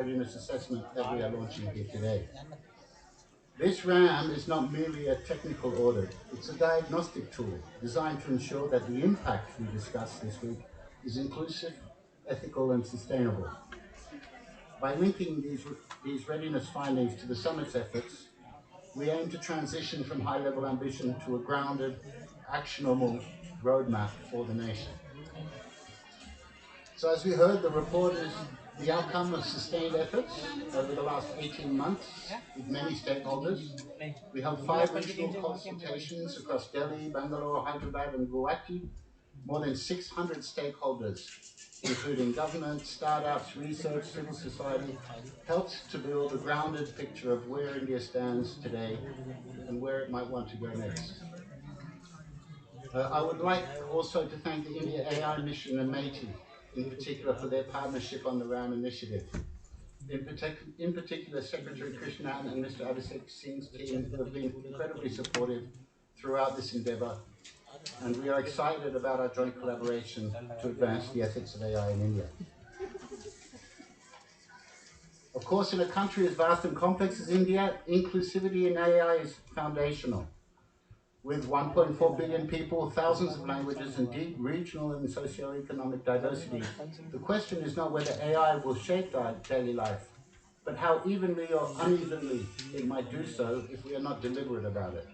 readiness assessment that we are launching here today. This RAM is not merely a technical audit, it's a diagnostic tool designed to ensure that the impact we discussed this week is inclusive, ethical, and sustainable. By linking these readiness findings to the summit's efforts, we aim to transition from high-level ambition to a grounded, actionable roadmap for the nation. So as we heard, the report is the outcome of sustained efforts over the last 18 months with many stakeholders. We held 5 regional consultations across Delhi, Bangalore, Hyderabad, and Guwahati. More than 600 stakeholders, including government, startups, research, civil society, helped to build a grounded picture of where India stands today and where it might want to go next. I would like also to thank the IndiaAI mission and Meity, in particular for their partnership on the RAM initiative. In particular, Secretary Krishnan and Mr. Abhishek Singh's team have been incredibly supportive throughout this endeavour, and we are excited about our joint collaboration to advance the ethics of AI in India. Of course, in a country as vast and complex as India, inclusivity in AI is foundational. With 1.4 billion people, thousands of languages, and deep regional and socio-economic diversity, the question is not whether AI will shape our daily life, but how evenly or unevenly it might do so if we are not deliberate about it.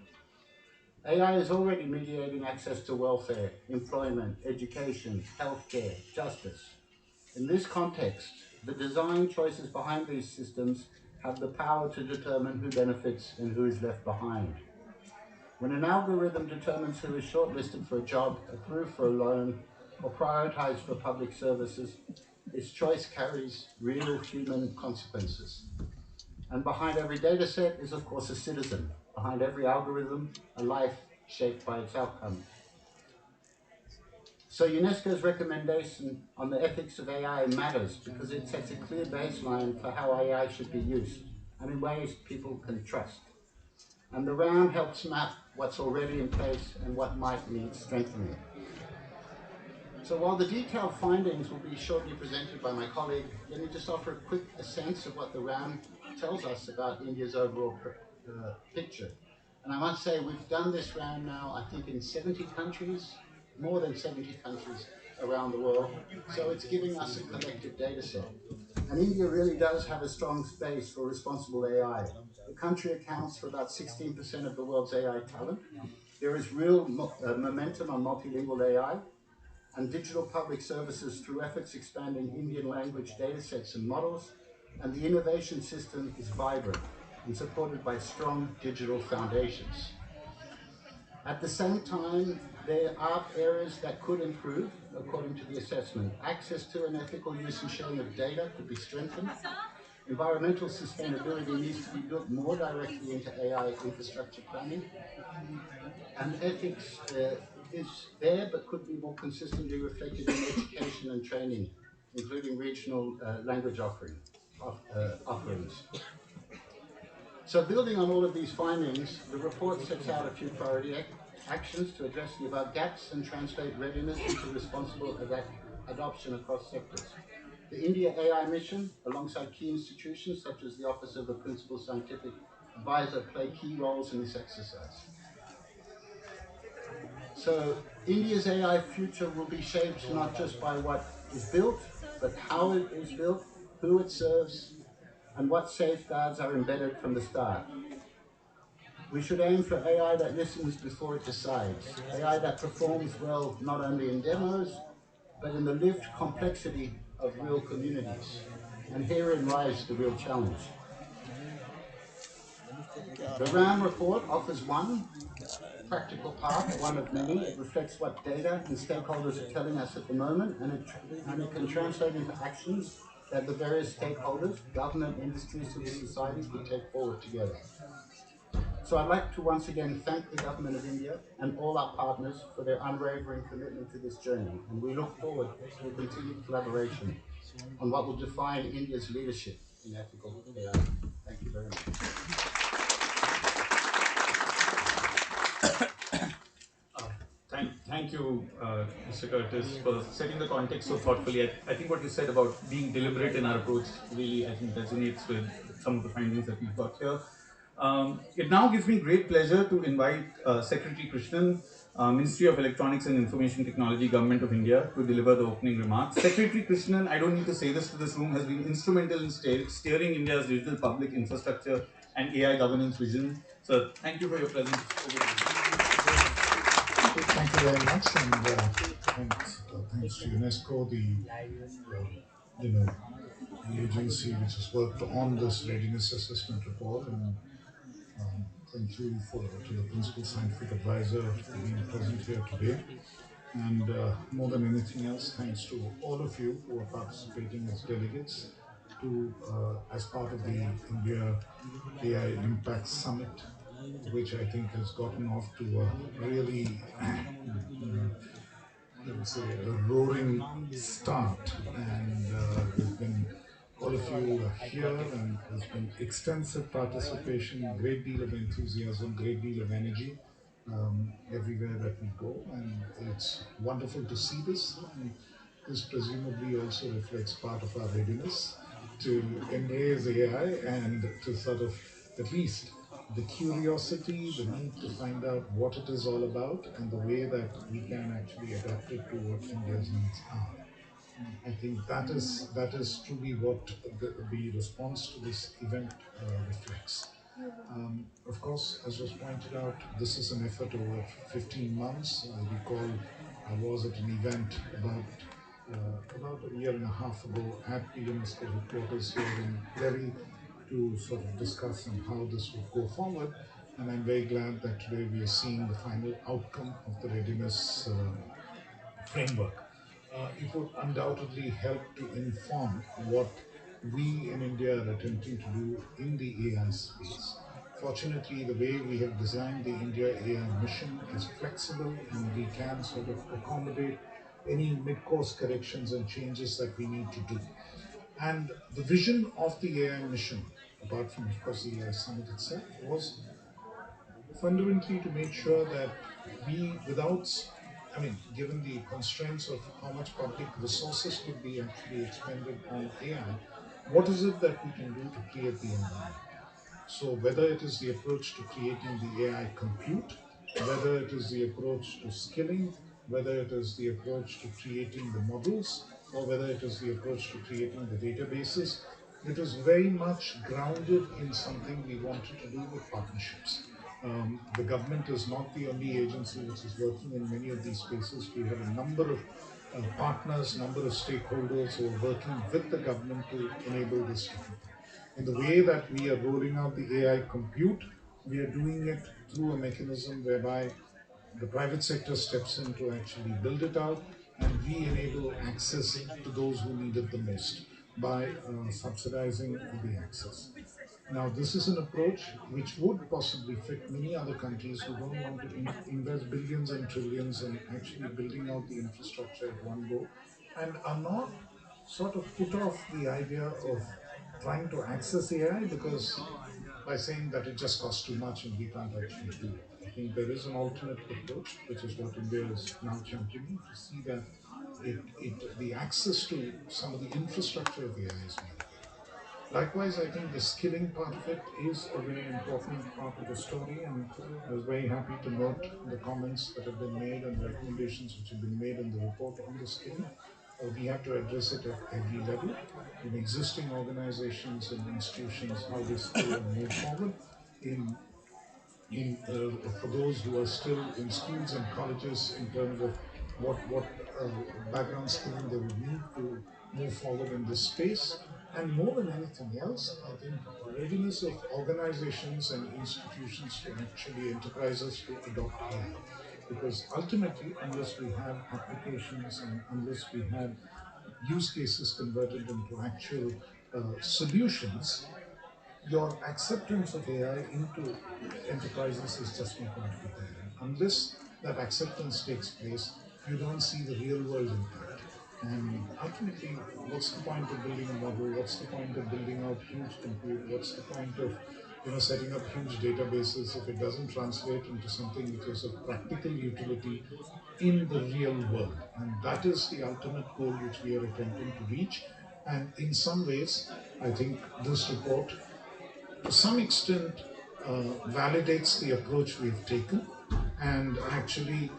AI is already mediating access to welfare, employment, education, healthcare, justice. In this context, the design choices behind these systems have the power to determine who benefits and who is left behind. When an algorithm determines who is shortlisted for a job, approved for a loan, or prioritized for public services, its choice carries real human consequences. And behind every data set is, of course, a citizen. Behind every algorithm, a life shaped by its outcome. So UNESCO's recommendation on the ethics of AI matters because it sets a clear baseline for how AI should be used and in ways people can trust. And the RAM helps map what's already in place and what might need strengthening. So while the detailed findings will be shortly presented by my colleague, let me just offer a quick sense of what the RAM tells us about India's overall picture. And I must say, we've done this RAM now, I think, in 70 countries, more than 70 countries around the world. So it's giving us a collective data set. And India really does have a strong space for responsible AI. The country accounts for about 16% of the world's AI talent. There is real momentum on multilingual AI and digital public services through efforts expanding Indian language datasets and models, and the innovation system is vibrant and supported by strong digital foundations. At the same time, there are areas that could improve, according to the assessment. Access to and ethical use and sharing of data could be strengthened. Environmental sustainability needs to be built more directly into AI infrastructure planning. And ethics is there, but could be more consistently reflected in education and training, including regional language offerings. So building on all of these findings, the report sets out a few priority actions to address the above gaps and translate readiness into responsible adoption across sectors. The IndiaAI mission, alongside key institutions such as the Office of the Principal Scientific Advisor, play key roles in this exercise. So India's AI future will be shaped not just by what is built, but how it is built, who it serves, and what safeguards are embedded from the start. We should aim for AI that listens before it decides, AI that performs well not only in demos, but in the lived complexity of real communities. And herein lies the real challenge. The RAM report offers one practical path, one of many. It reflects what data and stakeholders are telling us at the moment, and it can translate into actions that the various stakeholders, government, industry, civil societies could take forward together. So I'd like to once again thank the Government of India and all our partners for their unwavering commitment to this journey, and we look forward to a continued collaboration on what will define India's leadership in ethical AI. Thank you very much. Thank you, Mr. Curtis, for setting the context so thoughtfully. I think what you said about being deliberate in our approach really, I think, resonates with some of the findings that we've got here. It now gives me great pleasure to invite Secretary Krishnan, Ministry of Electronics and Information Technology, Government of India, to deliver the opening remarks. Secretary Krishnan, I don't need to say this to this room, has been instrumental in steering India's digital public infrastructure and AI governance vision. So thank you for your presence. Thank you very much, and thanks to UNESCO, the agency which has worked on this readiness assessment report, and thank you to the principal scientific advisor for being present here today. And more than anything else, thanks to all of you who are participating as delegates as part of the India AI Impact Summit, which I think has gotten off to a really I would say, a roaring start, and there's been all of you are here, and there's been extensive participation, great deal of enthusiasm, great deal of energy everywhere that we go, and it's wonderful to see this. And this presumably also reflects part of our readiness to embrace AI and to sort of at least the curiosity, the need to find out what it is all about, and the way that we can actually adapt it to what India's needs are. I think that is truly what the response to this event reflects. Of course, as was pointed out, this is an effort over 15 months. I recall I was at an event about a year and a half ago at the UNESCO headquarters here in Delhi to sort of discuss on how this would go forward. And I'm very glad that today we are seeing the final outcome of the readiness framework. It would undoubtedly help to inform what we in India are attempting to do in the AI space. Fortunately, the way we have designed the India AI mission is flexible, and we can sort of accommodate any mid-course corrections and changes that we need to do. And the vision of the AI mission, apart from, of course, the AI summit itself, was fundamentally to make sure that without, I mean, given the constraints of how much public resources could be actually expended on AI, what is it that we can do to create the environment? So whether it is the approach to creating the AI compute, whether it is the approach to skilling, whether it is the approach to creating the models, or whether it is the approach to creating the databases, it is very much grounded in something we wanted to do with partnerships. The government is not the only agency which is working in many of these spaces. We have a number of partners, number of stakeholders who are working with the government to enable this to happen. In the way that we are rolling out the AI compute, we are doing it through a mechanism whereby the private sector steps in to actually build it out, and we enable access to those who need it the most by subsidizing the access. Now, this is an approach which would possibly fit many other countries who don't want to invest billions and trillions in actually building out the infrastructure at one go, and are not sort of put off the idea of trying to access AI because by saying that it just costs too much and we can't actually do it. I think there is an alternate approach, which is what India is now championing, to see that the access to some of the infrastructure of AI is made available. Likewise, I think the skilling part of it is a very important part of the story, and I was very happy to note the comments that have been made and the recommendations which have been made in the report on the skilling. We have to address it at every level in existing organizations and institutions, how they skill and move forward in for those who are still in schools and colleges in terms of what background skilling they would need to move forward in this space. And more than anything else, I think readiness of organizations and institutions to actually enterprises to adopt AI. Because ultimately, unless we have applications and unless we have use cases converted into actual solutions, your acceptance of AI into enterprises is just not going to be there. And unless that acceptance takes place, you don't see the real world impact. And ultimately, what's the point of building a model? What's the point of building out huge compute? What's the point of setting up huge databases if it doesn't translate into something which is of practical utility in the real world? And that is the ultimate goal which we are attempting to reach. And in some ways, I think this report, to some extent, validates the approach we've taken and actually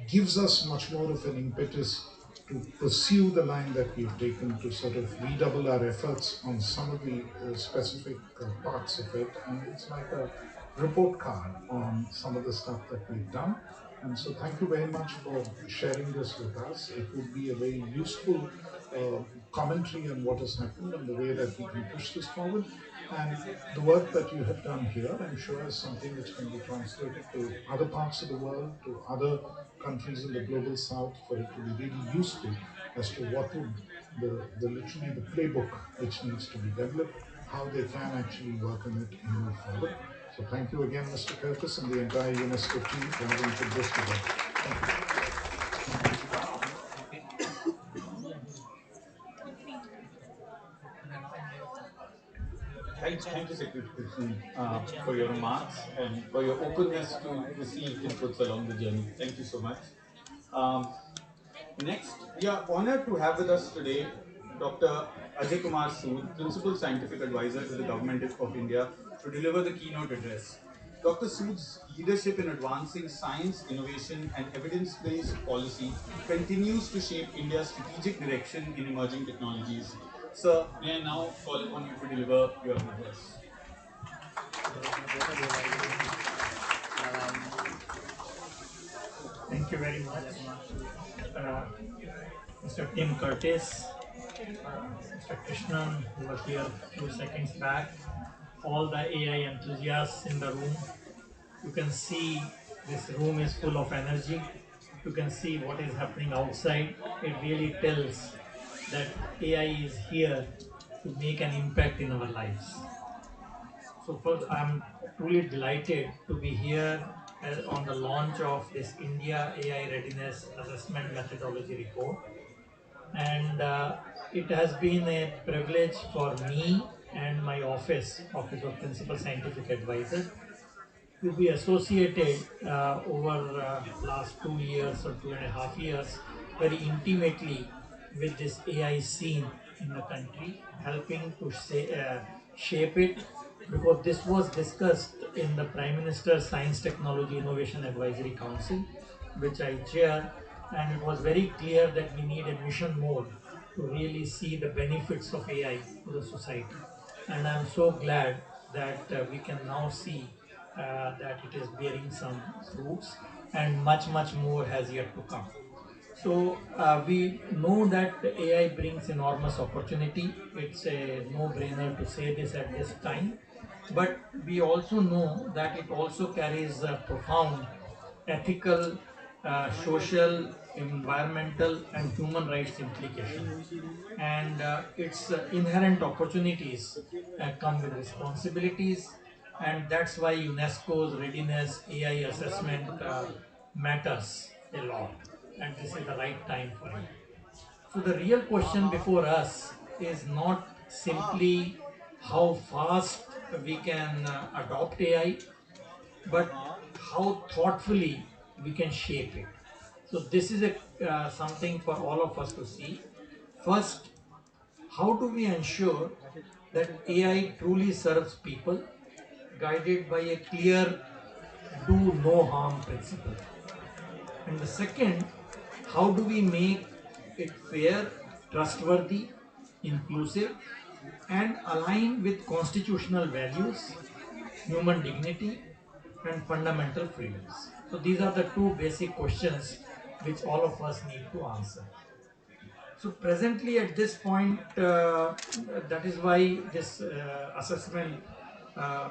gives us much more of an impetus to pursue the line that we've taken, to sort of redouble our efforts on some of the specific parts of it. And it's like a report card on some of the stuff that we've done. And so thank you very much for sharing this with us. It would be a very useful uh, commentary on what has happened and the way that we can push this forward. And the work that you have done here, I'm sure, is something which can be translated to other parts of the world, to other countries in the global south, for it to be really useful as to what would the literally the playbook which needs to be developed, how they can actually work on it and move forward. So thank you again, Mr. Curtis, and the entire UNESCO team for having put this together. Thank you. Thank you, Secretary Krishnan, for your remarks and for your openness to receive inputs along the journey. Thank you so much. Um, Next, we are honored to have with us today Dr. Ajay Kumar Sood, Principal Scientific Advisor to the Government of India, to deliver the keynote address. Dr. Sood's leadership in advancing science, innovation, and evidence-based policy continues to shape India's strategic direction in emerging technologies. Sir, may I now call upon you to deliver your address. Thank you very much, uh, Mr. Tim Curtis, Mr. Krishnan, who was here a few seconds back, all the AI enthusiasts in the room. You can see this room is full of energy. You can see what is happening outside. It really tells that AI is here to make an impact in our lives. So first, I'm truly delighted to be here on the launch of this India AI Readiness Assessment Methodology Report. And it has been a privilege for me and my Office of Principal Scientific Advisor, to be associated over last 2 years or 2.5 years very intimately with this AI scene in the country, helping to shape it, because this was discussed in the Prime Minister's Science Technology Innovation Advisory Council, which I chair, and it was very clear that we need a mission mode to really see the benefits of AI to the society. And I'm so glad that we can now see that it is bearing some fruits, and much more has yet to come. So we know that AI brings enormous opportunity. It's a no-brainer to say this at this time. But we also know that it also carries profound ethical, social, environmental, and human rights implications. And its inherent opportunities come with responsibilities, and that's why UNESCO's Readiness AI assessment matters a lot, and this is the right time for it. So the real question before us is not simply how fast we can adopt AI, but how thoughtfully we can shape it. So this is something for all of us to see. First, how do we ensure that AI truly serves people, guided by a clear do no harm principle? And the second, how do we make it fair, trustworthy, inclusive, and aligned with constitutional values, human dignity, and fundamental freedoms? So these are the two basic questions which all of us need to answer. So presently at this point, that is why this assessment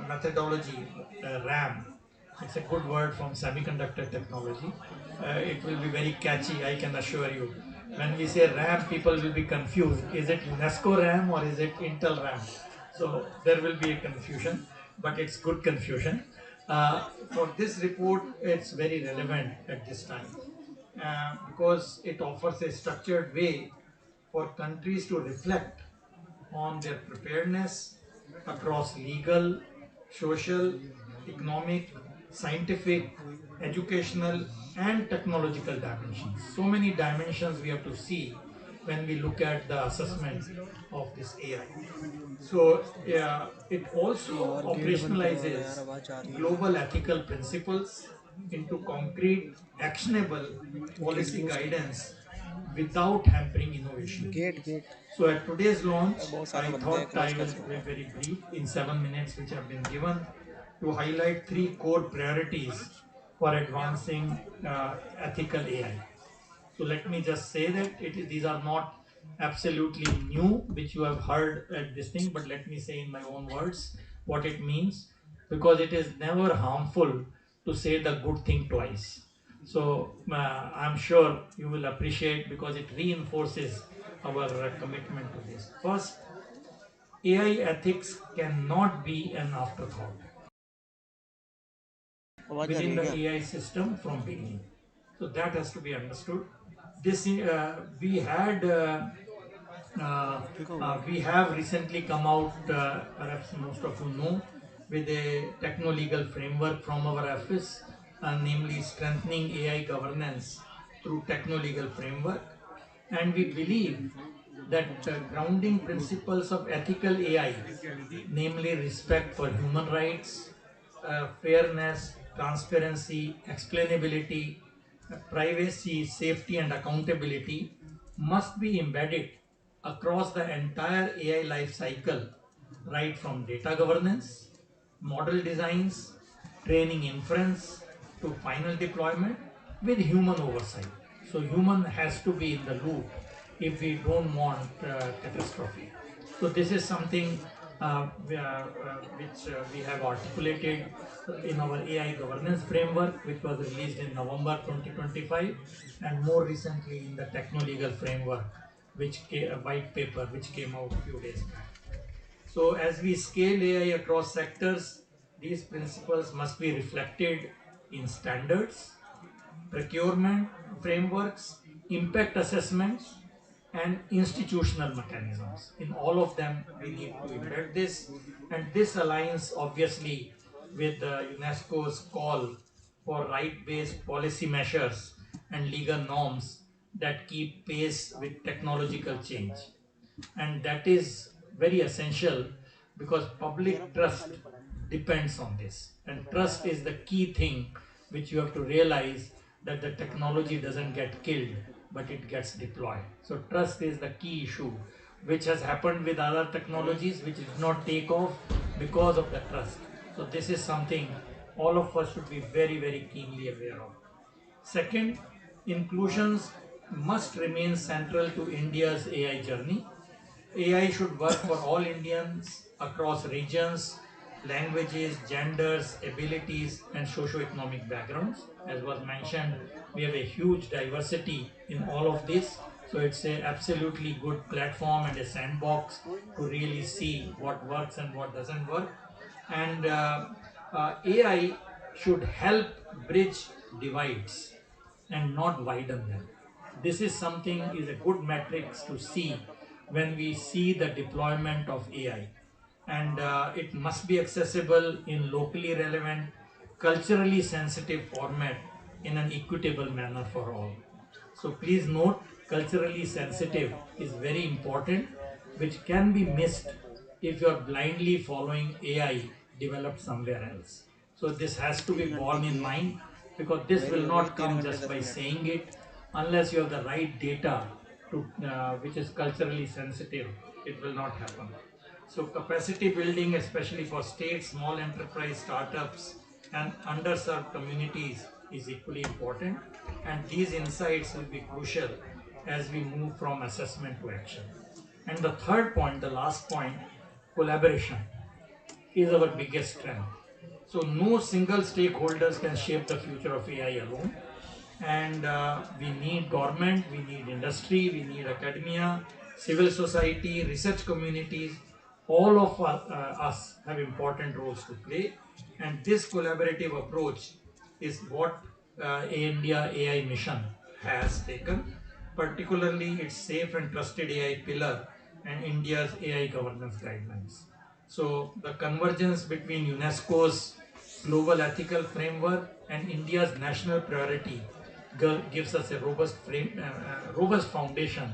methodology, RAM, it's a good word from semiconductor technology. It will be very catchy, I can assure you. When we say RAM, people will be confused. Is it UNESCO RAM or is it Intel RAM? So there will be a confusion, but it's good confusion. For this report, it's very relevant at this time. because it offers a structured way for countries to reflect on their preparedness across legal, social, economic, scientific, educational, and technological dimensions. So many dimensions we have to see when we look at the assessment of this AI. So it also operationalizes global ethical principles into concrete, actionable policy guidance without hampering innovation. So at today's launch, I thought I will be very brief in 7 minutes which have been given to highlight three core priorities for advancing ethical AI. So let me just say that these are not absolutely new, which you have heard at this thing, but let me say in my own words what it means, because it is never harmful to say the good thing twice. So I'm sure you will appreciate because it reinforces our commitment to this. First, AI ethics cannot be an afterthought within the AI system from beginning. So that has to be understood. This we have recently come out, perhaps most of you know, with a techno-legal framework from our office, namely strengthening AI governance through techno-legal framework. And we believe that grounding principles of ethical AI, namely respect for human rights, fairness, transparency, explainability, privacy, safety, and accountability, must be embedded across the entire AI life cycle, right from data governance, model designs, training inference to final deployment with human oversight. So human has to be in the loop if we don't want catastrophe. So this is something which we have articulated in our AI governance framework, which was released in November 2025, and more recently in the techno-legal framework, a white paper which came out a few days back. So as we scale AI across sectors, these principles must be reflected in standards, procurement frameworks, impact assessments, and institutional mechanisms. In all of them, we need to embed this, and this aligns obviously with UNESCO's call for right-based policy measures and legal norms that keep pace with technological change. And that is very essential because public trust depends on this, and trust is the key thing which you have to realize, that the technology doesn't get killed but it gets deployed. So trust is the key issue, which has happened with other technologies which did not take off because of the trust. So this is something all of us should be very, very keenly aware of. Second, inclusions must remain central to India's AI journey. AI should work for all Indians across regions, languages, genders, abilities, and socio-economic backgrounds. As was mentioned, we have a huge diversity in all of this. So it's a absolutely good platform and a sandbox to really see what works and what doesn't work. And AI should help bridge divides and not widen them. This is something is a good metrics to see when we see the deployment of AI, and it must be accessible in locally relevant, culturally sensitive format in an equitable manner for all. So please note, culturally sensitive is very important, which can be missed if you are blindly following AI developed somewhere else. So this has to be borne in mind, because this will not come just by saying it. Unless you have the right data to which is culturally sensitive, it will not happen. So capacity building, especially for states, small enterprise, startups, and underserved communities, is equally important. And these insights will be crucial as we move from assessment to action. And the third point, the last point, collaboration is our biggest strength. So no single stakeholders can shape the future of AI alone. And we need government, we need industry, we need academia, civil society, research communities. All of us have important roles to play. And this collaborative approach is what India AI mission has taken, particularly its safe and trusted AI pillar and India's AI governance guidelines. So the convergence between UNESCO's global ethical framework and India's national priority gives us a robust foundation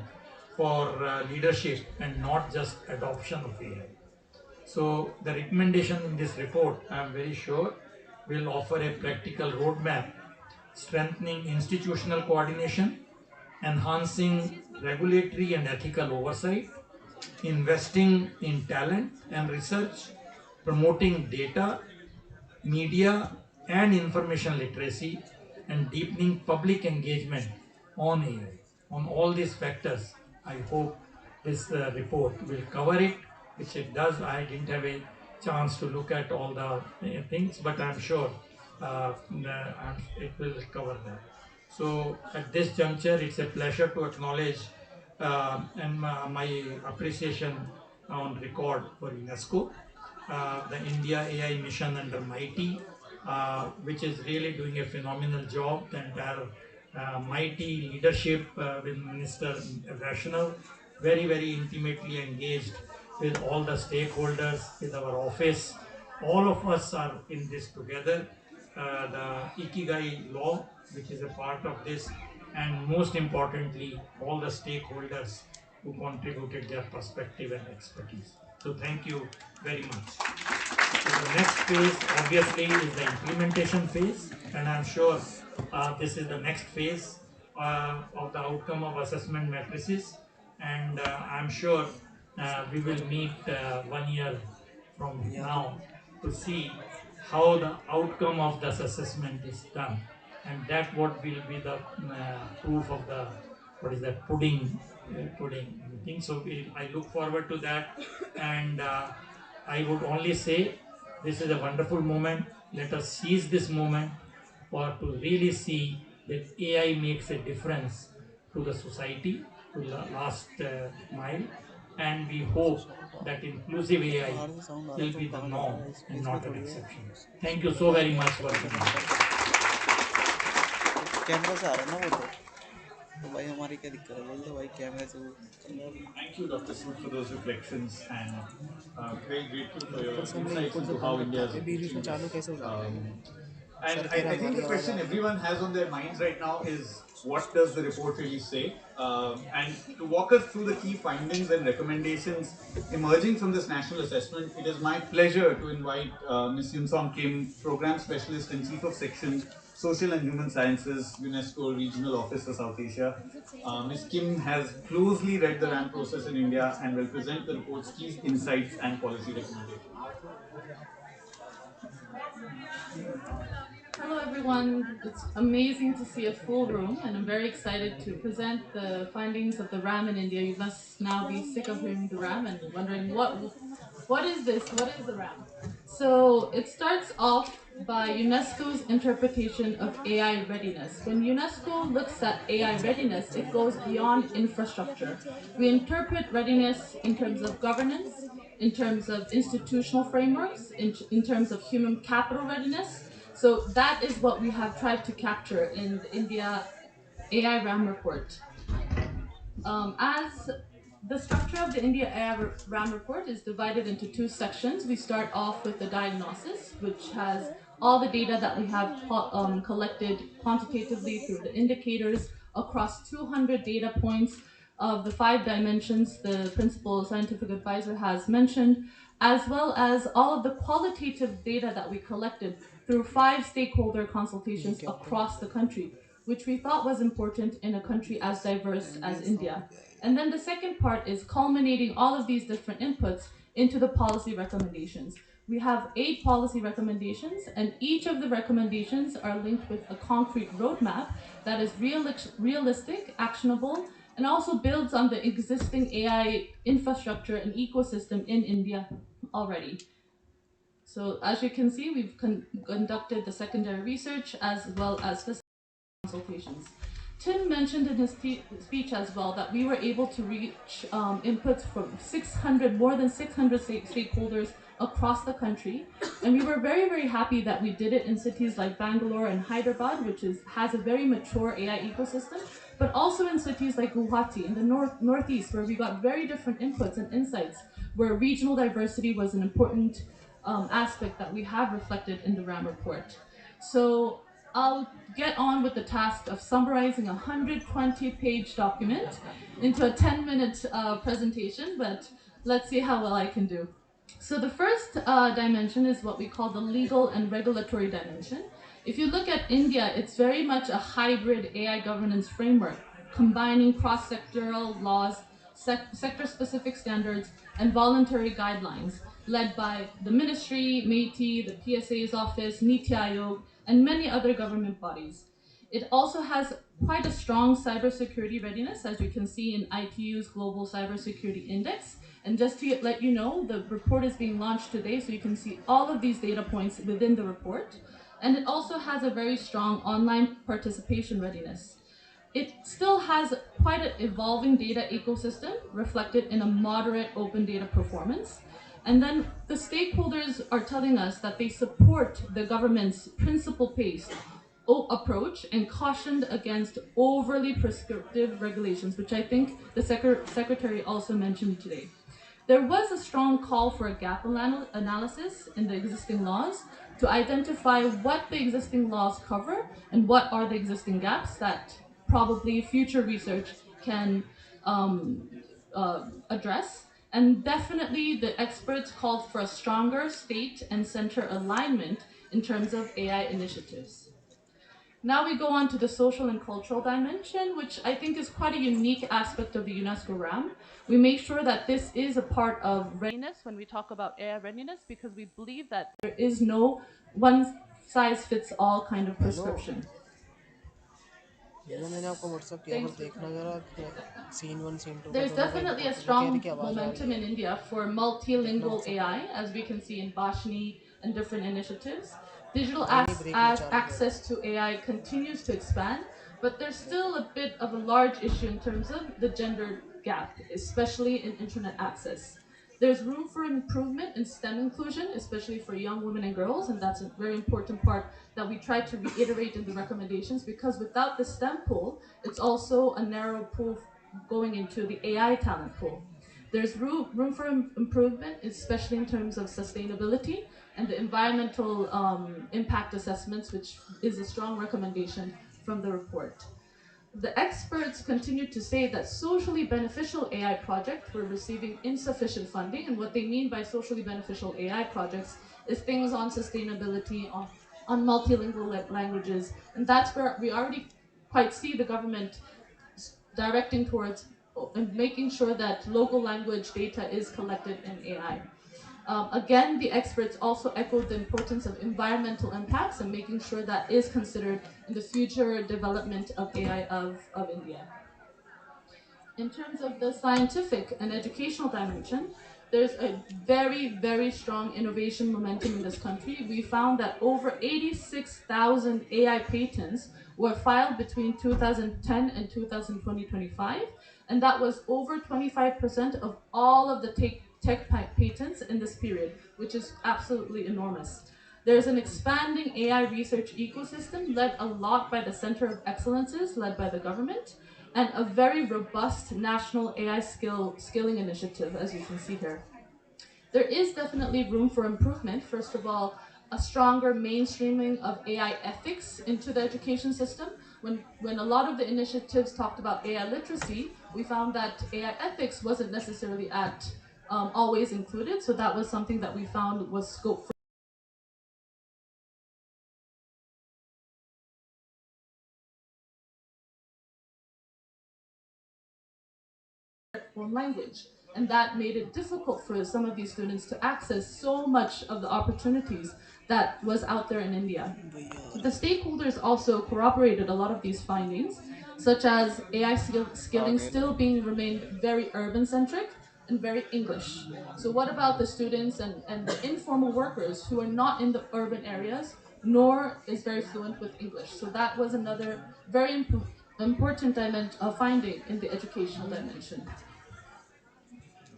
for leadership and not just adoption of AI. So the recommendation in this report, I am very sure, will offer a practical roadmap, strengthening institutional coordination, enhancing regulatory and ethical oversight, investing in talent and research, promoting data, media and information literacy, and deepening public engagement on AI. On all these factors, I hope this report will cover it, which it does. I didn't have a chance to look at all the things, but I'm sure it will cover that. So at this juncture, it's a pleasure to acknowledge and my appreciation on record for UNESCO, the India AI mission under Meity, which is really doing a phenomenal job. The entire Meity leadership with Minister Rational, very, very intimately engaged with all the stakeholders, with our office. All of us are in this together. The Ikigai law, which is a part of this, and most importantly, all the stakeholders who contributed their perspective and expertise. So thank you very much. So the next phase obviously is the implementation phase, and I'm sure this is the next phase of the outcome of assessment matrices, and I'm sure we will meet 1 year from now to see how the outcome of this assessment is done, and that what will be the proof of the what is that pudding thing. So I look forward to that, and I would only say this is a wonderful moment. Let us seize this moment for to really see that AI makes a difference to the society, to the last mile, and we hope that inclusive AI will be the norm and not an exception. Thank you so very much for listening. Camera से आ रहा है ना वो तो भाई हमारी क्या दिक्कत है बोल दो भाई कैमरे से वो Thank you, Dr. Sood, for those reflections, and very grateful for your insights into how India is approaching this. And I think the question everyone has on their minds right now is, what does the report really say? And to walk us through the key findings and recommendations emerging from this national assessment, it is my pleasure to invite Ms. Yun Song Kim, Program Specialist and Chief of Section, Social and Human Sciences, UNESCO Regional Office for South Asia. Ms. Kim has closely read the RAM process in India and will present the report's key insights and policy recommendations. Hello everyone, it's amazing to see a full room, and I'm very excited to present the findings of the RAM in India. You must now be sick of hearing the RAM and wondering what is this? What is the RAM? So it starts off by UNESCO's interpretation of AI readiness. When UNESCO looks at AI readiness, it goes beyond infrastructure. We interpret readiness in terms of governance, in terms of institutional frameworks, in terms of human capital readiness. So that is what we have tried to capture in the India AI RAM report. As the structure of the India AI RAM report is divided into two sections. We start off with the diagnosis, which has all the data that we have collected quantitatively through the indicators across 200 data points of the 5 dimensions the principal scientific advisor has mentioned, as well as all of the qualitative data that we collected through 5 stakeholder consultations across the country, which we thought was important in a country as diverse as India. And then the second part is culminating all of these different inputs into the policy recommendations. We have 8 policy recommendations, and each of the recommendations are linked with a concrete roadmap that is realistic, actionable, and also builds on the existing AI infrastructure and ecosystem in India already. So as you can see, we've conducted the secondary research as well as consultations. Tim mentioned in his speech as well that we were able to reach inputs from more than 600 stakeholders across the country. And we were very, very happy that we did it in cities like Bangalore and Hyderabad, which has a very mature AI ecosystem, but also in cities like Guwahati in the northeast, where we got very different inputs and insights, where regional diversity was an important aspect that we have reflected in the RAM report. So I'll get on with the task of summarizing a 120-page document into a 10-minute presentation, but let's see how well I can do. So the first dimension is what we call the legal and regulatory dimension. If you look at India, it's very much a hybrid AI governance framework, combining cross-sectoral laws, sector-specific standards, and voluntary guidelines, led by the ministry, Meity, the PSA's office, Niti Aayog, and many other government bodies. It also has quite a strong cybersecurity readiness, as you can see in ITU's Global Cybersecurity Index. And just to let you know, the report is being launched today, so you can see all of these data points within the report. And it also has a very strong online participation readiness. It still has quite an evolving data ecosystem reflected in a moderate open data performance. And then the stakeholders are telling us that they support the government's principle-based approach and cautioned against overly prescriptive regulations, which I think the secretary also mentioned today. There was a strong call for a gap analysis in the existing laws to identify what the existing laws cover and what are the existing gaps that probably future research can address. And definitely the experts called for a stronger state and center alignment in terms of AI initiatives. Now we go on to the social and cultural dimension, which I think is quite a unique aspect of the UNESCO RAM. We make sure that this is a part of readiness when we talk about AI readiness, because we believe that there is no one size fits all kind of prescription. मैंने आपको WhatsApp किया पर देखना जरा scene 1 scene 2 There's definitely a strong momentum in India for multilingual AI, as we can see in Bashni and different initiatives. Digital access to AI continues to expand, but there's still a bit of a large issue in terms of the gender gap, especially in internet access. There's room for improvement in STEM inclusion, especially for young women and girls, and that's a very important part that we try to reiterate in the recommendations, because without the STEM pool, it's also a narrow pool going into the AI talent pool. There's room for improvement, especially in terms of sustainability and the environmental impact assessments, which is a strong recommendation from the report. The experts continue to say that socially beneficial AI projects were receiving insufficient funding, and what they mean by socially beneficial AI projects is things on sustainability, on multilingual languages, and that's where we already quite see the government directing towards and making sure that local language data is collected in AI. Again, the experts also echoed the importance of environmental impacts and making sure that is considered in the future development of AI of India. In terms of the scientific and educational dimension, there's a very, very strong innovation momentum in this country. We found that over 86,000 AI patents were filed between 2010 and 2025, and that was over 25% of all of the tech patents in this period, which is absolutely enormous. There's an expanding AI research ecosystem led a lot by the Center of Excellences, led by the government, and a very robust national AI skilling initiative, as you can see here. There is definitely room for improvement. First of all, a stronger mainstreaming of AI ethics into the education system. When a lot of the initiatives talked about AI literacy, we found that AI ethics wasn't necessarily always included, so that was something that we found was scope for own language. And that made it difficult for some of these students to access so much of the opportunities that was out there in India. The stakeholders also corroborated a lot of these findings, such as AI skilling still being remained very urban-centric and very English. So what about the students and the informal workers who are not in the urban areas, nor is very fluent with English? So that was another very important finding in the educational dimension.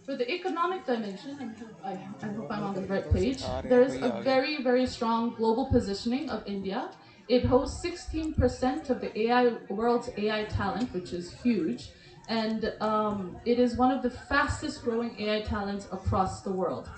For the economic dimension, I hope I'm on the right page, there's a very, very strong global positioning of India. It hosts 16% of the world's AI talent, which is huge, and it is one of the fastest growing AI talents across the world.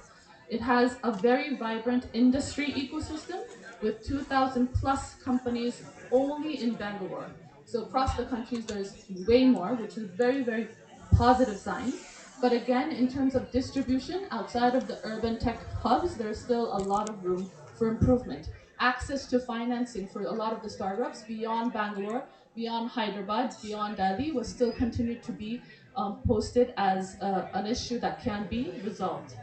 It has a very vibrant industry ecosystem with 2,000 plus companies only in Bangalore. So across the countries, there's way more, which is very, very positive signs. But again, in terms of distribution outside of the urban tech hubs, there's still a lot of room for improvement. Access to financing for a lot of the startups beyond Bangalore, beyond Hyderabad, beyond Delhi was still continued to be posted as an issue that can be resolved.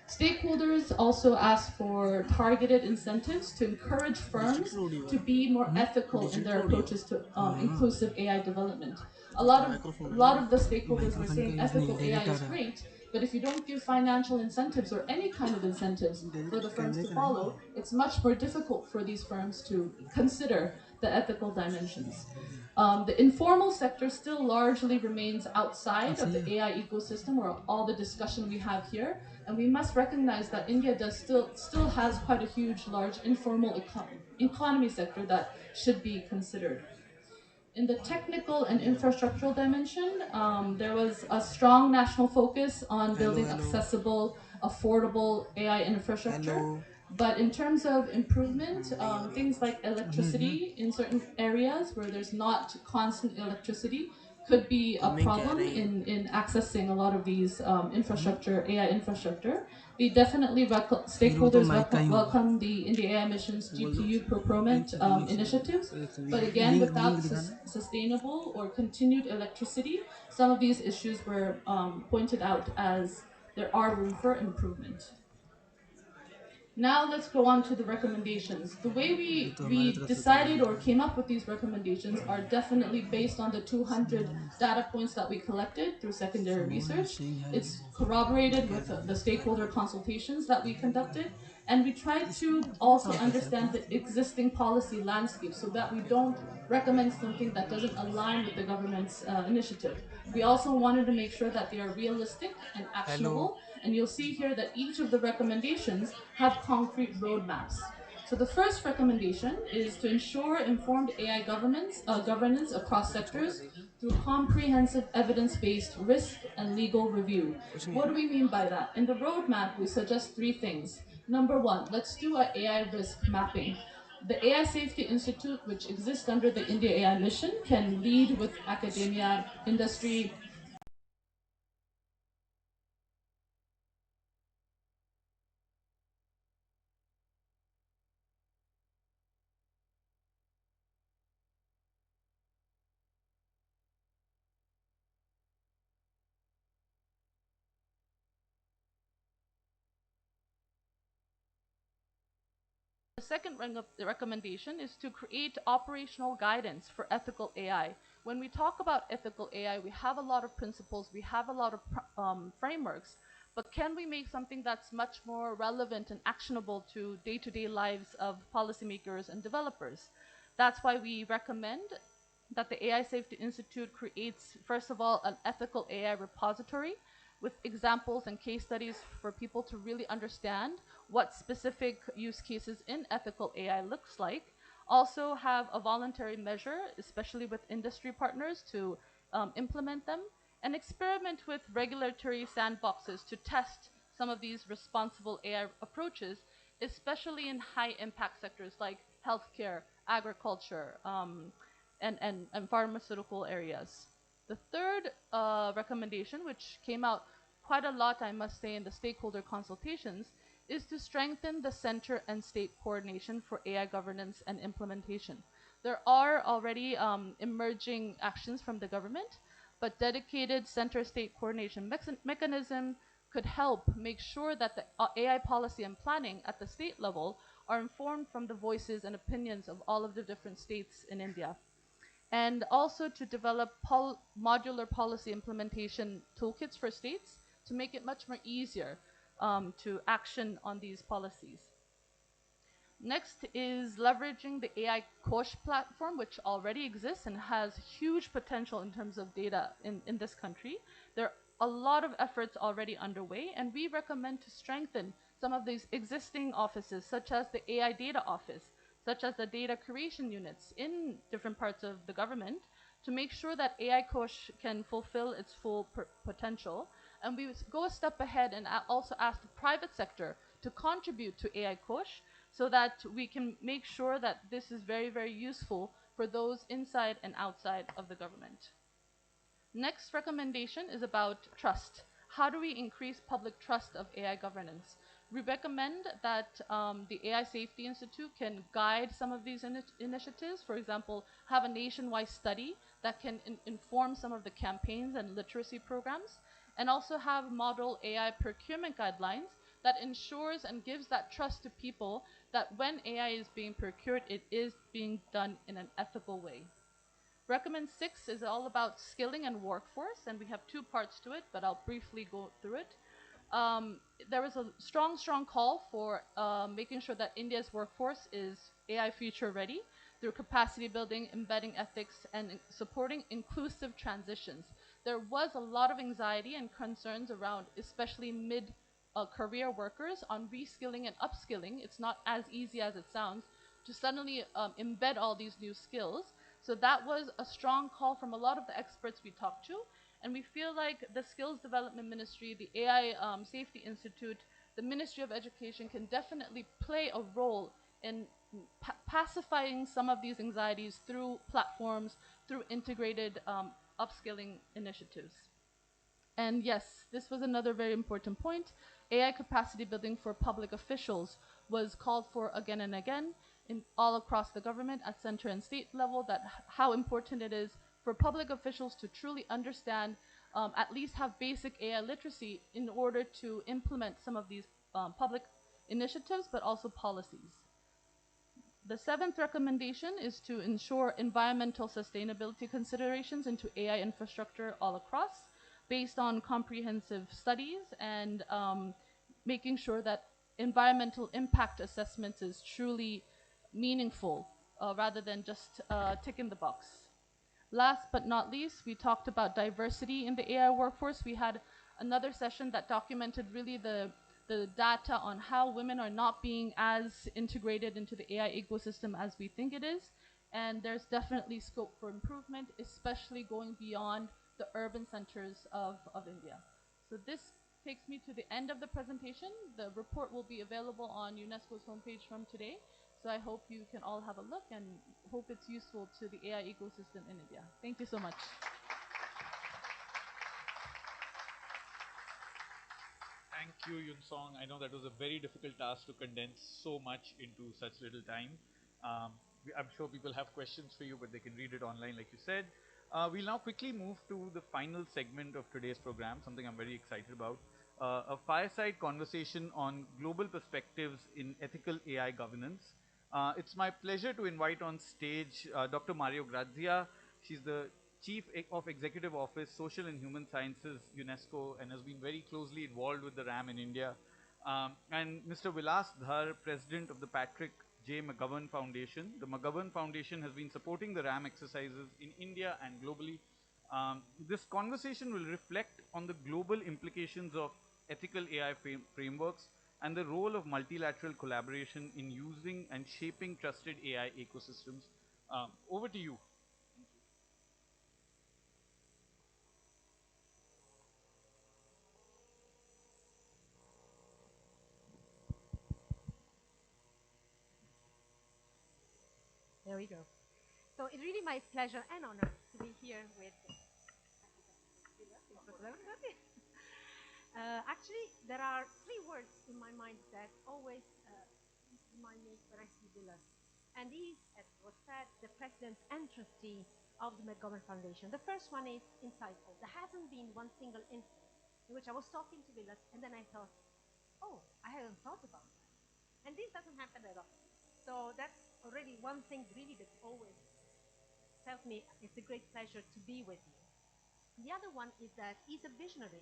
Stakeholders also asked for targeted incentives to encourage firms to be more ethical in their approaches to inclusive AI development. A lot of the stakeholders were saying ethical AI is great, but if you don't give financial incentives or any kind of incentives for the firms to follow, it's much more difficult for these firms to consider the ethical dimensions. The informal sector still largely remains outside of the AI ecosystem or all the discussion we have here, and we must recognize that India still has quite a huge, large informal economy sector that should be considered. In the technical and infrastructural dimension, there was a strong national focus on building accessible, affordable AI infrastructure. But in terms of improvement, things like electricity in certain areas where there's not constant electricity could be a problem in accessing a lot of these infrastructure, AI infrastructure. They definitely stakeholders welcome the IndiaAI mission's GPU procurement initiatives, but again, without sustainable or continued electricity, some of these issues were pointed out as there are room for improvement. Now let's go on to the recommendations. The way we decided or came up with these recommendations are definitely based on the 200 data points that we collected through secondary research. It's corroborated with the stakeholder consultations that we conducted, and we tried to also understand the existing policy landscape so that we don't recommend something that doesn't align with the government's initiative. We also wanted to make sure that they are realistic and actionable, and you'll see here that each of the recommendations have concrete roadmaps. So the first recommendation is to ensure informed AI governance across sectors through comprehensive evidence-based risk and legal review. What do we mean by that? In the roadmap, we suggest three things. Number one, let's do an AI risk mapping. The AI Safety Institute, which exists under the IndiaAI mission, can lead with academia, industry. The second recommendation is to create operational guidance for ethical AI. When we talk about ethical AI, we have a lot of principles, we have a lot of frameworks, but can we make something that's much more relevant and actionable to day-to-day lives of policymakers and developers? That's why we recommend that the AI Safety Institute creates, first of all, an ethical AI repository with examples and case studies for people to really understand what specific use cases in ethical AI looks like. Also have a voluntary measure, especially with industry partners, to implement them, and experiment with regulatory sandboxes to test some of these responsible AI approaches, especially in high impact sectors like healthcare, agriculture, and pharmaceutical areas. The third recommendation, which came out quite a lot, I must say, in the stakeholder consultations, is to strengthen the center and state coordination for AI governance and implementation. There are already emerging actions from the government, but dedicated center-state coordination mechanism could help make sure that the AI policy and planning at the state level are informed from the voices and opinions of all of the different states in India, and also to develop modular policy implementation toolkits for states to make it much more easier to action on these policies. Next is leveraging the AI Kosh platform, which already exists and has huge potential in terms of data in this country. There are a lot of efforts already underway, and we recommend to strengthen some of these existing offices, such as the AI Data Office, such as the data creation units in different parts of the government, to make sure that AI Kosh can fulfill its full potential. And we go a step ahead and also ask the private sector to contribute to AI Kosh, so that we can make sure that this is very, very useful for those inside and outside of the government. Next recommendation is about trust. How do we increase public trust of AI governance? We recommend that the AI Safety Institute can guide some of these initiatives. For example, have a nationwide study that can inform some of the campaigns and literacy programs, and also have model AI procurement guidelines that ensures and gives that trust to people that when AI is being procured, it is being done in an ethical way. Recommend 6 is all about skilling and workforce, and we have two parts to it, but I'll briefly go through it. There was a strong call for making sure that India's workforce is AI future ready through capacity building, embedding ethics, and supporting inclusive transitions. There was a lot of anxiety and concerns around, especially mid career workers, on reskilling and upskilling. It's not as easy as it sounds to suddenly embed all these new skills. So that was a strong call from a lot of the experts we talked to. And we feel like the Skills Development Ministry, the AI Safety Institute, the Ministry of Education can definitely play a role in pacifying some of these anxieties through platforms, through integrated upskilling initiatives. And yes, this was another very important point. AI capacity building for public officials was called for again and again in all across the government at center and state level, that how important it is for public officials to truly understand, at least have basic AI literacy in order to implement some of these public initiatives, but also policies. The 7th recommendation is to ensure environmental sustainability considerations into AI infrastructure all across, based on comprehensive studies, and making sure that environmental impact assessments is truly meaningful, rather than just ticking the box. Last but not least, we talked about diversity in the AI workforce. We had another session that documented really the data on how women are not being as integrated into the AI ecosystem as we think it is. And there's definitely scope for improvement, especially going beyond the urban centers of India. So this takes me to the end of the presentation. The report will be available on UNESCO's homepage from today. So I hope you can all have a look and hope it's useful to the AI ecosystem in India. Thank you so much. Thank you, Yun Song. I know that was a very difficult task to condense so much into such little time. I'm sure people have questions for you, but they can read it online, like you said. We'll now quickly move to the final segment of today's program, something I'm very excited about. A fireside conversation on global perspectives in ethical AI governance. It's my pleasure to invite on stage Dr. Mario Grazia. She's the Chief of Executive Office, Social and Human Sciences, UNESCO, and has been very closely involved with the RAM in India. And Mr. Vilas Dhar, President of the Patrick J. McGovern Foundation. The McGovern Foundation has been supporting the RAM exercises in India and globally. This conversation will reflect on the global implications of ethical AI frameworks and the role of multilateral collaboration in using and shaping trusted AI ecosystems. Over to you. There we go. So it's really my pleasure and honor to be here with. Actually, there are three words in my mind that always remind me when I see Vilas. And these, as was said, the president's entity of the McGovern Foundation. The first one is insightful. There hasn't been one single instance in which I was talking to Vilas and then I thought, oh, I hadn't thought about that. And this doesn't happen at all. So that's already one thing really that always tells me it's a great pleasure to be with you. The other one is that he's a visionary.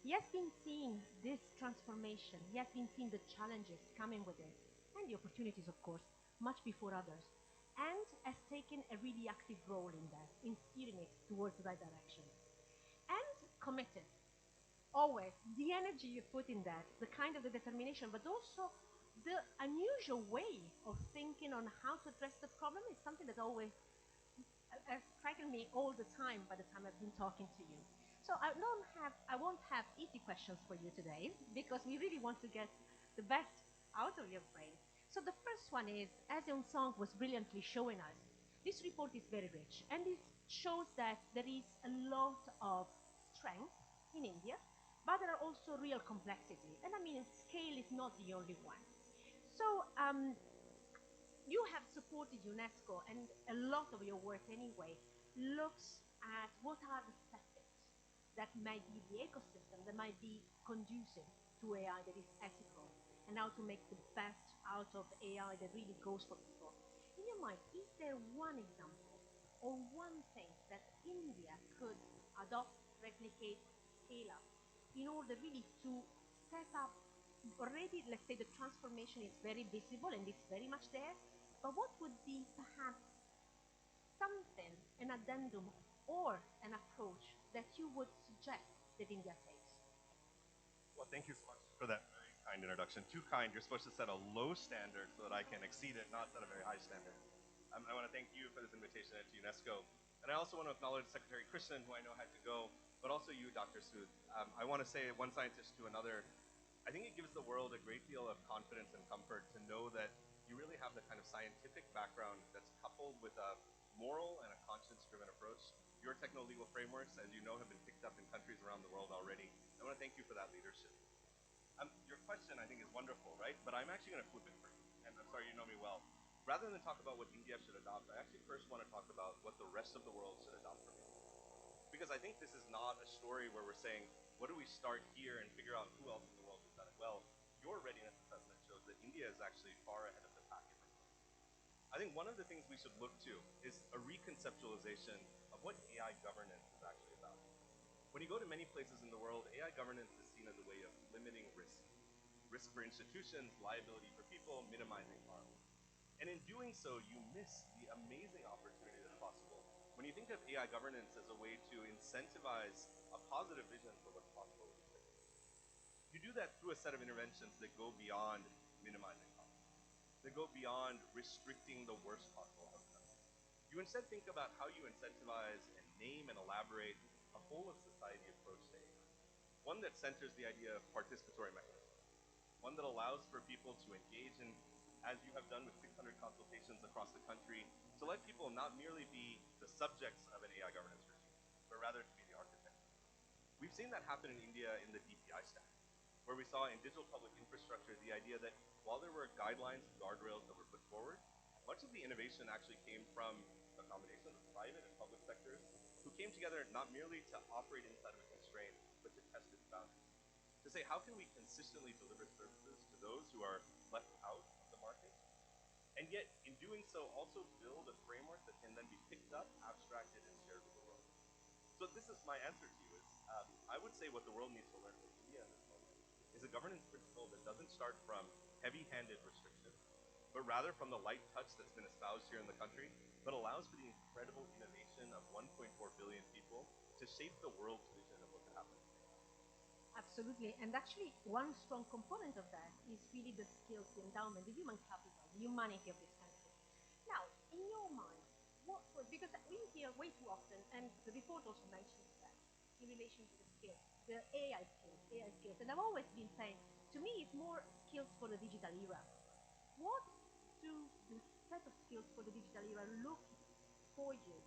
He has been seeing this transformation. He has been seeing the challenges coming with it. and the opportunities, of course, much before others, and has taken a really active role in that, in steering it towards the right direction. And committed, always. The energy you put in that, the kind of the determination, but also the unusual way of thinking on how to address the problem is something that always has frightened me all the time by the time I've been talking to you. So I won't have easy questions for you today because we really want to get the best out of your brain. So the first one is, as Young Song was brilliantly showing us, this report is very rich and it shows that there is a lot of strength in India, but there are also real complexity. And I mean, scale is not the only one. So you have supported UNESCO, and a lot of your work anyway looks at what are the settings that might be the ecosystem that might be conducive to AI that is ethical, and how to make the best out of AI that really goes for people. In your mind, is there one example or one thing that India could adopt, replicate, scale up in order really to step up? Already, let's say the transformation is very visible and it's very much there, but what would be perhaps something, an addendum or an approach that you would suggest that India takes? Well, thank you so much for that very kind introduction. Too kind. You're supposed to set a low standard so that I can exceed it, not set a very high standard. I want to thank you for this invitation to UNESCO. And I also want to acknowledge Secretary Krishnan, who I know had to go, but also you, Dr. Sood. I want to say one scientist to another, I think it gives the world a great deal of confidence and comfort to know that you really have the kind of scientific background that's coupled with a moral and a conscience-driven approach. Your techno-legal frameworks, as you know, have been picked up in countries around the world already. I want to thank you for that leadership. Your question, I think, is wonderful, right? But I'm actually going to flip it for you. And I'm sorry, you know me well. Rather than talk about what India should adopt, I actually first want to talk about what the rest of the world should adopt from India. Because I think this is not a story where we're saying, what do we start here and figure out who else in the world has done it well? Your readiness assessment shows that India is actually far ahead of the pack in many ways. I think one of the things we should look to is a reconceptualization of what AI governance is actually about. When you go to many places in the world, AI governance is seen as a way of limiting risk. Risk for institutions, liability for people, minimizing harm. And in doing so, you miss the amazing opportunity that's possible when you think of AI governance as a way to incentivize a positive vision for what's possible with these technologies. You do that through a set of interventions that go beyond minimizing harm, that go beyond restricting the worst possible outcomes. You instead think about how you incentivize and name and elaborate a whole of society approach to AI. One that centers the idea of participatory mechanisms. One that allows for people to engage in, as you have done with 600 consultations across the country, to let people not merely be the subjects of an AI governance regime, but rather to be the architects. We've seen that happen in India in the DPI stack, where we saw in digital public infrastructure the idea that while there were guidelines and guardrails that were put forward, much of the innovation actually came from a combination of private and public sectors who came together not merely to operate inside of a constraint, but to test its boundaries. To say, how can we consistently deliver services to those who are left out of the market? And yet, in doing so, also build a framework that can then be picked up, abstracted, and shared with the world. So this is my answer to you is, I would say what the world needs to learn from India in this moment is a governance principle that doesn't start from heavy-handed restriction, but rather from the light touch that's been espoused here in the country, but allows for the incredible innovation of 1.4 billion people to shape the world's vision of what could happen. Absolutely. And actually, one strong component of that is really the skills, the endowment, the human capital, the humanity of this country. Now, in your mind, what would, because we hear way too often, and the report also mentions that in relation to the skills, the AI skills. And I've always been saying, to me, it's more skills for the digital era. What do the set of skills for the digital era look for you?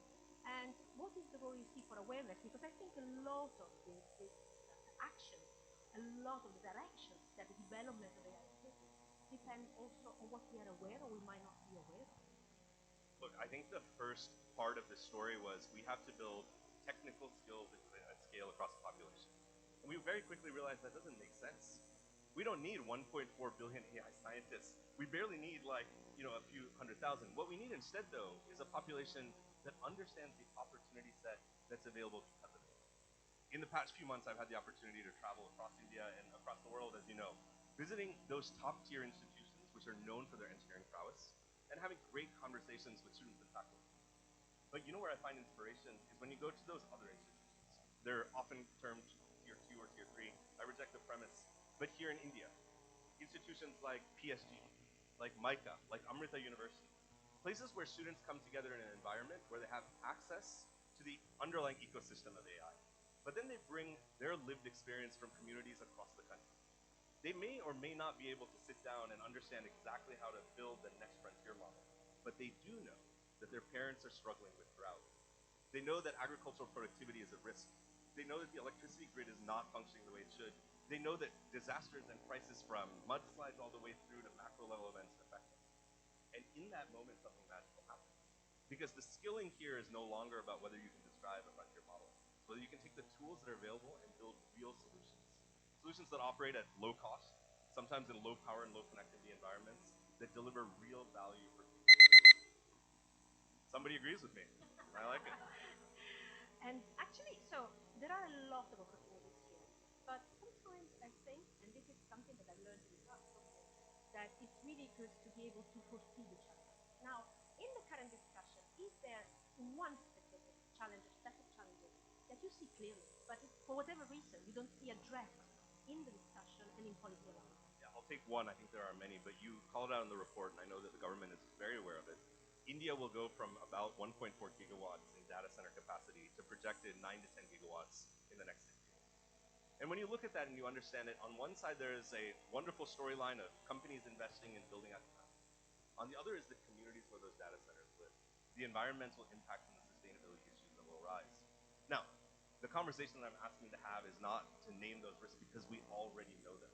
And what is the role you see for awareness? Because I think a lot of the actions, a lot of the directions that the development of AI is taking depend also on what we are aware or we might not be aware of. Look, I think the first part of this story was we have to build technical skills at scale across the population. And we very quickly realized that doesn't make sense. We don't need 1.4 billion AI scientists. We barely need a few 100,000. What we need instead, though, is a population that understands the opportunity set that's available because of it. In the past few months, I've had the opportunity to travel across India and across the world, as you know, visiting those top-tier institutions, which which are known for their engineering prowess, and having great conversations with students and faculty. But you know where I find inspiration is when you go to those other institutions. They're often termed tier 2 or tier 3. I reject the premise. But here in India, institutions like PSG, like MICA, like Amrita University, places where students come together in an environment where they have access to the underlying ecosystem of AI. But then they bring their lived experience from communities across the country. They may or may not be able to sit down and understand exactly how to build the next frontier model, but they do know that their parents are struggling with drought. They know that agricultural productivity is at risk. They know that the electricity grid is not functioning the way it should. They know that disasters and crises from mudslides all the way through to macro level events affect us. And in that moment, something magical happens. Because the skilling here is no longer about whether you can describe a frontier model. It's whether you can take the tools that are available and build real solutions. Solutions that operate at low cost, sometimes in low power and low connectivity environments, that deliver real value for people. Somebody agrees with me. I like it. And actually, so there are a lot of opportunities here. But sometimes I think, and this is something that I've learned in the past also, that it's really good to be able to foresee the challenge. Now, in the current discussion, is there one specific challenge or set of challenges that you see clearly, but for whatever reason you don't see addressed in the discussion and in policy alignment? Yeah, I'll take one. I think there are many, but you called out in the report, and I know that the government is very aware of it. India will go from about 1.4 gigawatts in data center capacity to projected 9 to 10 gigawatts in the next 6 years. And when you look at that and you understand it, on one side there is a wonderful storyline of companies investing in building out capacity. On the other is the communities where those data centers live, the environmental impact and the sustainability issues that will arise. Now, the conversation that I'm asking to have is not to name those risks because we already know them,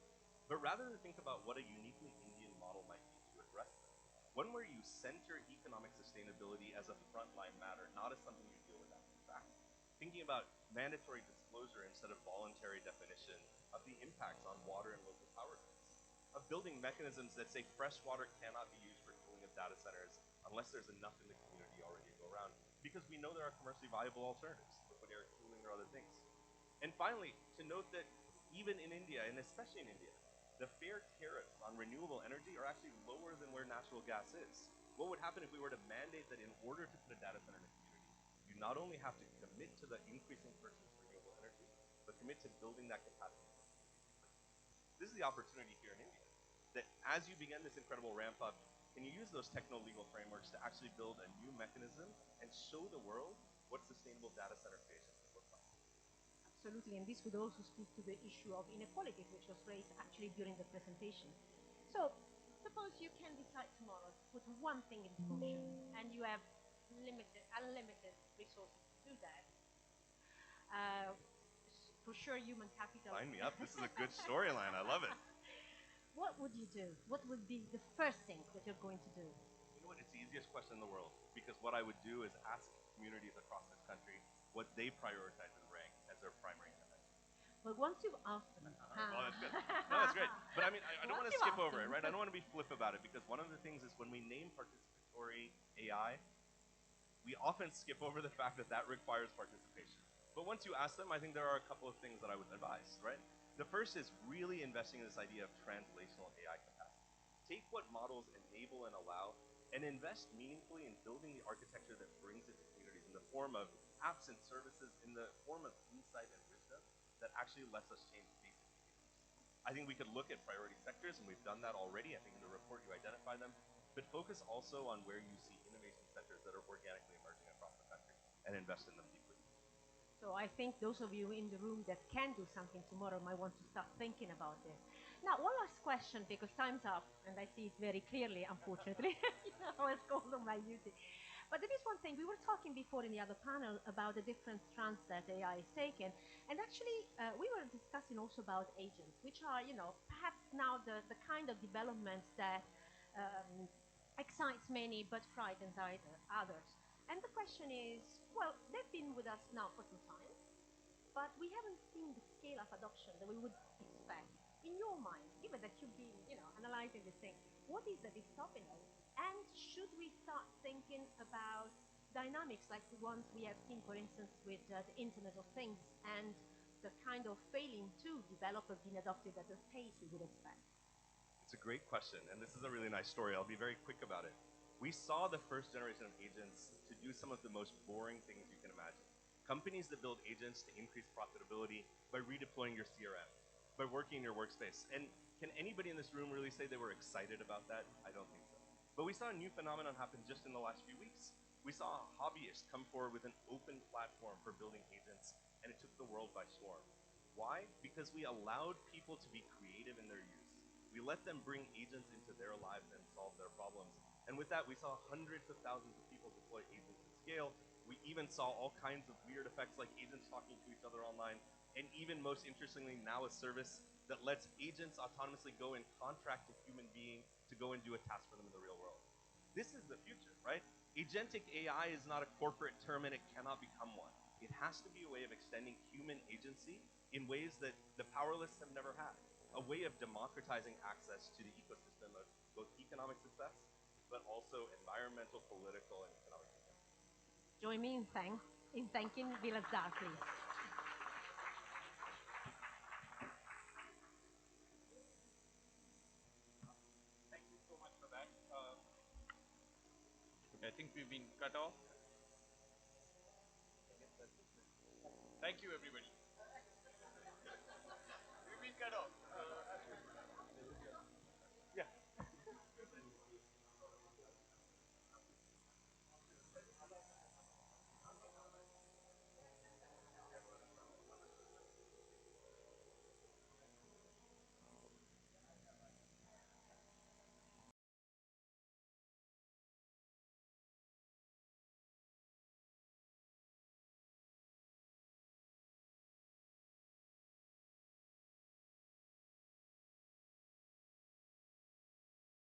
but rather to think about what a uniquely Indian model might be to address them. One where you center economic sustainability as a frontline matter, not as something you deal with after the fact. Thinking about mandatory disclosure instead of voluntary definition of the impacts on water and local power grids. Of building mechanisms that say fresh water cannot be used for cooling of data centers unless there's enough in the community already to go around, because we know there are commercially viable alternatives, liquid air cooling or other things. And finally, to note that even in India, and especially in India, the fair tariffs on renewable energy are actually lower than where natural gas is. What would happen if we were to mandate that in order to put a data center in a community, you not only have to commit to the increasing purchase of renewable energy, but commit to building that capacity? This is the opportunity here in India, that as you begin this incredible ramp up, can you use those techno-legal frameworks to actually build a new mechanism and show the world what sustainable data center creation can look like? Absolutely, and this would also speak to the issue of inequalities, which was raised actually during the presentation. So, suppose you can decide tomorrow to put one thing into motion, and you have unlimited resources to do that. For sure, human capital. Sign me up. This is a good storyline. I love it. What would you do? What would be the first thing that you're going to do? You know what? It's the easiest question in the world, because what I would do is ask communities across this country what they prioritize and rank as their primary intervention. Well, once you've asked them. Well, that's good. No, that's great. But I mean, I don't want to Once you've skip asked over it, them. right? I don't want to be flip about it, because one of the things is when we name participatory AI, we often skip over the fact that that requires participation. But once you ask them, I think there are a couple of things that I would advise, right? The first is really investing in this idea of translational AI capacity. Take what models enable and allow, and invest meaningfully in building the architecture that brings it to communities in the form of apps and services, in the form of insight and wisdom that actually lets us change basic behaviors. I think we could look at priority sectors, and we've done that already. I think in the report you identify them, but focus also on where you see innovation sectors that are organically emerging across the country and invest in them deeply. So I think those of you in the room that can do something tomorrow might want to start thinking about this. Now, one last question, because time's up, and I see it very clearly, unfortunately. I was called on my duty. But there is one thing, we were talking before in the other panel about the different strands that AI is taking, and actually we were discussing also about agents, which are, perhaps now the kind of developments that excites many but frightens others. And the question is, well, they've been with us now for some time, but we haven't seen the scale of adoption that we would expect. In your mind, given that you've been, analyzing this thing, what is that is stopping us? And should we start thinking about dynamics like the ones we have seen, for instance, with the Internet of Things, and the kind of failing to develop or being adopted at the pace we would expect? It's a great question, and this is a really nice story. I'll be very quick about it. We saw the first generation of agents to do some of the most boring things you can imagine. Companies that build agents to increase profitability by redeploying your CRM, by working in your workspace. And can anybody in this room really say they were excited about that? I don't think so. But we saw a new phenomenon happen just in the last few weeks. We saw a hobbyist come forward with an open platform for building agents, and it took the world by storm. Why? Because we allowed people to be creative in their use. We let them bring agents into their lives and solve their problems. And with that, we saw hundreds of thousands of people deploy agents at scale. We even saw all kinds of weird effects like agents talking to each other online, and even most interestingly, now a service that lets agents autonomously go and contract a human being to go and do a task for them in the real world. This is the future, right? Agentic AI is not a corporate term and it cannot become one. It has to be a way of extending human agency in ways that the powerless have never had. A way of democratizing access to the ecosystem of both economic success, but also environmental, political, and economic success. Join me in thanking Vilas Dar, please. Thank you so much for that. Okay, I think we've been cut off. Thank you, everybody. We've been cut off.